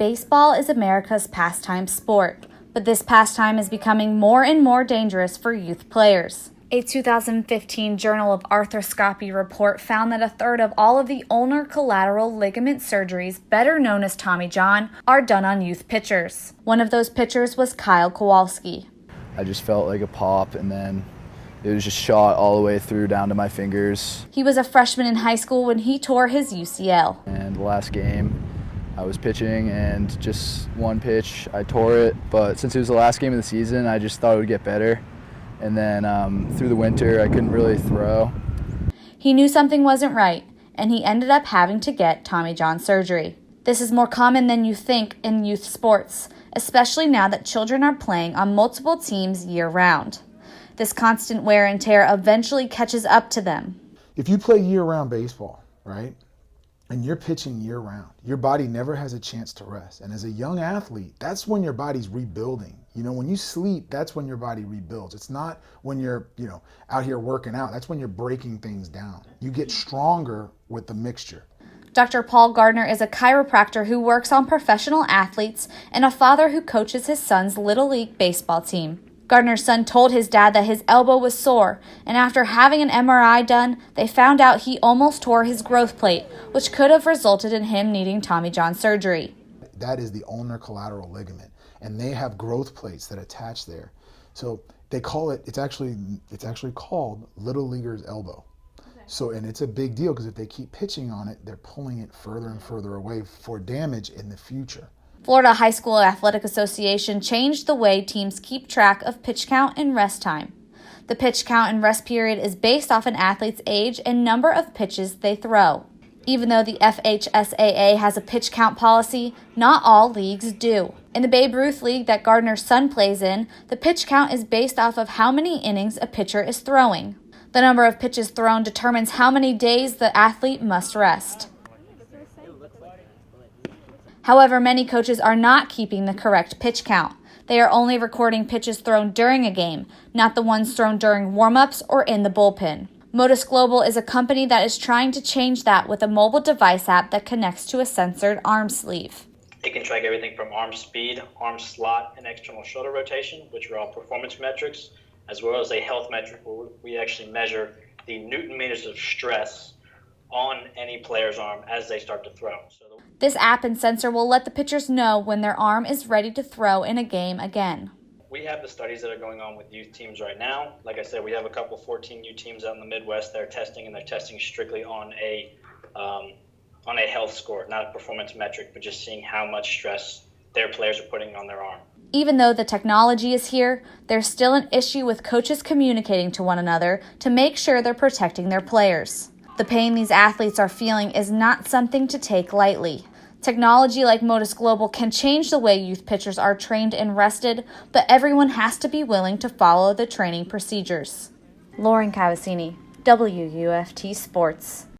baseball is America's pastime sport, but this pastime is becoming more and more dangerous for youth players. A 2015 Journal of Arthroscopy report found that a third of all of the ulnar collateral ligament surgeries, better known as Tommy John, are done on youth pitchers. One of those pitchers was Kyle Kowalski. I just felt like a pop, and then it was just shot all the way through down to my fingers. He was a freshman in high school when he tore his UCL. And the last game, I was pitching, and just one pitch, I tore it. But since it was the last game of the season, I just thought it would get better. And then through the winter, I couldn't really throw. He knew something wasn't right, and he ended up having to get Tommy John surgery. This is more common than you think in youth sports, especially now that children are playing on multiple teams year-round. This constant wear and tear eventually catches up to them. If you play year-round baseball, right, and you're pitching year-round, your body never has a chance to rest. And as a young athlete, that's when your body's rebuilding. You know, when you sleep, that's when your body rebuilds. It's not when you're, out here working out. That's when you're breaking things down. You get stronger with the mixture. Dr. Paul Gardner is a chiropractor who works on professional athletes and a father who coaches his son's Little League baseball team. Gardner's son told his dad that his elbow was sore, and after having an MRI done, they found out he almost tore his growth plate, which could have resulted in him needing Tommy John surgery. That is the ulnar collateral ligament, and they have growth plates that attach there. So they call it, it's actually called Little Leaguer's elbow. Okay. So, and it's a big deal because if they keep pitching on it, they're pulling it further and further away for damage in the future. Florida High School Athletic Association changed the way teams keep track of pitch count and rest time. The pitch count and rest period is based off an athlete's age and number of pitches they throw. Even though the FHSAA has a pitch count policy, not all leagues do. In the Babe Ruth League that Gardner's son plays in, the pitch count is based off of how many innings a pitcher is throwing. The number of pitches thrown determines how many days the athlete must rest. However, many coaches are not keeping the correct pitch count. They are only recording pitches thrown during a game, not the ones thrown during warm-ups or in the bullpen. Modus Global is a company that is trying to change that with a mobile device app that connects to a sensored arm sleeve. It can track everything from arm speed, arm slot, and external shoulder rotation, which are all performance metrics, as well as a health metric where we actually measure the Newton meters of stress on any player's arm as they start to throw. This app and sensor will let the pitchers know when their arm is ready to throw in a game again. We have the studies that are going on with youth teams right now. Like I said, we have a couple 14U teams out in the Midwest that are testing, and they're testing strictly on a health score, not a performance metric, but just seeing how much stress their players are putting on their arm. Even though the technology is here, there's still an issue with coaches communicating to one another to make sure they're protecting their players. The pain these athletes are feeling is not something to take lightly. Technology like Modus Global can change the way youth pitchers are trained and rested, but everyone has to be willing to follow the training procedures. Lauren Cavassini, WUFT Sports.